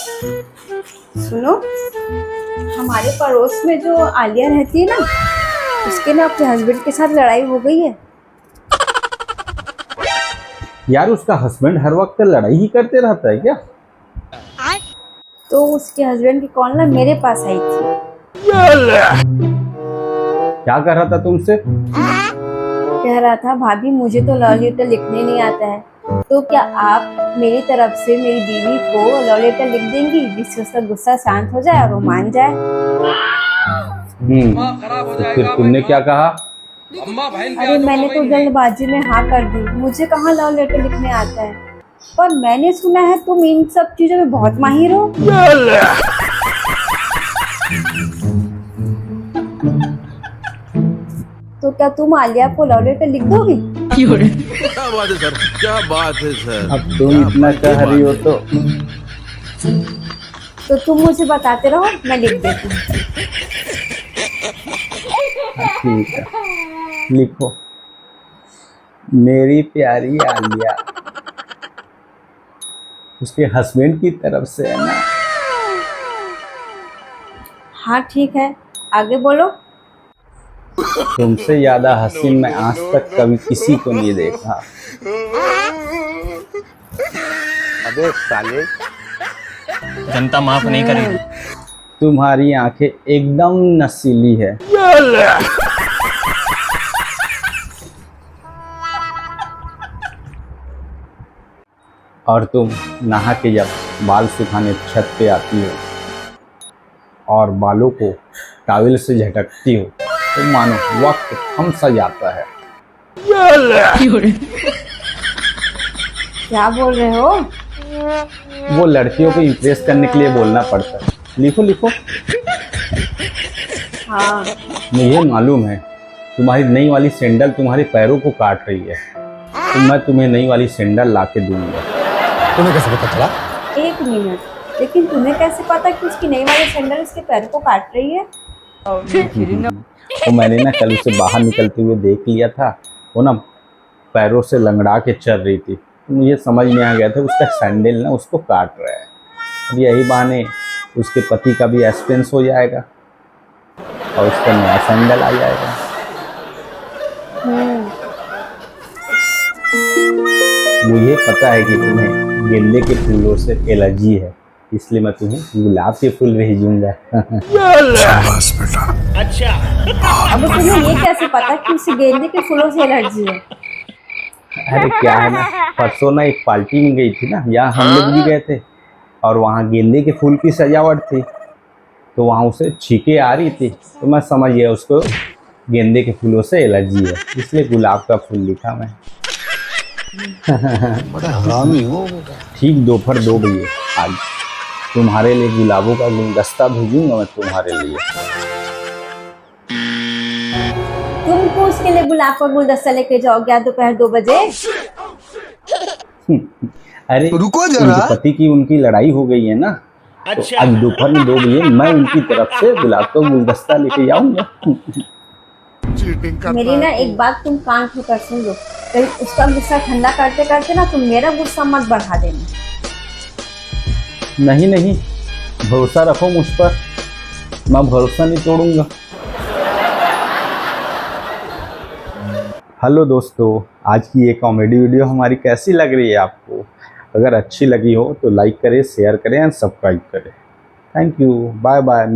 सुनो, हमारे पड़ोस में जो आलिया रहती है ना, उसके ना अपने हस्बैंड के साथ लड़ाई हो गई है। यार उसका हस्बैंड हर वक्त लड़ाई ही करते रहता है क्या? तो उसके हस्बैंड की कॉल ना मेरे पास आई थी। क्या कर रहा था तुमसे? कह रहा था, भाभी मुझे तो लव लेटर लिखने नहीं आता है, तो क्या आप मेरी तरफ से मेरी बीवी को लव लेटर लिख देंगी, जिससे उसका गुस्सा शांत हो जाए और वो मान जाए। तो फिर तुमने क्या कहा? अरे मैंने तो जल्दबाजी में हाँ कर दी, मुझे कहाँ लव लेटर लिखने आता है, पर मैंने सुना है तुम इन सब चीजों में बहुत माहिर हो। तो क्या तुम आलिया को लव लेटर लिख दोगी? क्या बात है सर, क्या बात है सर। अब तुम इतना कह रही हो तो तुम मुझे बताते रहो, मैं लिख देती हूँ। ठीक है, लिखो। मेरी प्यारी आलिया, उसके हस्बैंड की तरफ से है ना? हाँ ठीक है, आगे बोलो। तुमसे ज्यादा हसीन मैं आज तक कभी किसी को नहीं देखा। अबे साले, जनता माफ नहीं करेगी। तुम्हारी आंखें एकदम नशीली है। और तुम नहा के जब बाल सुखाने छत पे आती हो और बालों को टॉवेल से झटकती हो, तो मानो वक्त थम सा जाता है। क्या बोल रहे हो? वो लड़कियों को इम्प्रेस करने के लिए बोलना पड़ता है। लिखो लिखो। हाँ, मुझे मालूम है तुम्हारी नई वाली सैंडल तुम्हारे पैरों को काट रही है, तो मैं तुम्हें नई वाली सैंडल ला के दूंगा। तुम्हें कैसे पता चला? एक मिनट, लेकिन तुम्हें कैसे पता कि उसकी नई वाली सैंडल उसके पैर को काट रही है? वो मैंने ना कल उसे बाहर निकलते हुए देख लिया था। वो ना पैरों से लंगड़ा के चल रही थी, तो मुझे समझ में आ गया था उसका सैंडल ना उसको काट रहा है। अब यही बहाने उसके पति का भी एक्सपेंस हो जाएगा और उसका नया सैंडल आ जाएगा। मुझे पता है कि तुम्हें गेंदे के फूलों से एलर्जी है, इसलिए मैं तुम्हें गुलाब के फूल भेजूंगा। अब तुम्हें ये कैसे पता कि उसे गेंदे के फूलों से एलर्जी है? अरे क्या है ना, परसों ना एक पार्टी में गई थी ना, यहाँ हम लोग भी गए थे और वहाँ गेंदे के फूल की सजावट थी, तो वहाँ उसे छींके आ रही थी, तो मैं समझ गया उसको गेंदे के फूलों से एलर्जी है, इसलिए गुलाब का फूल लिखा मैं। बड़ा हरामी हो। ठीक दोपहर 2 बजे आज तुम्हारे लिए गुलाबों का गुलदस्ता भेजूंगा मैं तुम्हारे लिए। तुमको उसके लिए गुलाब का गुलदस्ता लेके जाओगे दोपहर 2 बजे? अरे रुको जरा। उनके पति की उनकी लड़ाई हो गई है ना, तो आज दोपहर में 2 बजे मैं उनकी तरफ से गुलाब का गुलदस्ता लेके जाऊंगा। मेरी ना एक बात तुम कान ठोकर सुन लो, कहीं उसका गुस्सा ठंडा करते करते ना तुम मेरा गुस्सा मत बढ़ा देना। नहीं नहीं, भरोसा रखो मुझ पर, मैं भरोसा नहीं तोड़ूंगा। हेलो दोस्तों, आज की ये कॉमेडी वीडियो हमारी कैसी लग रही है आपको? अगर अच्छी लगी हो तो लाइक करें, शेयर करें एंड सब्सक्राइब करें। Thank you, bye bye.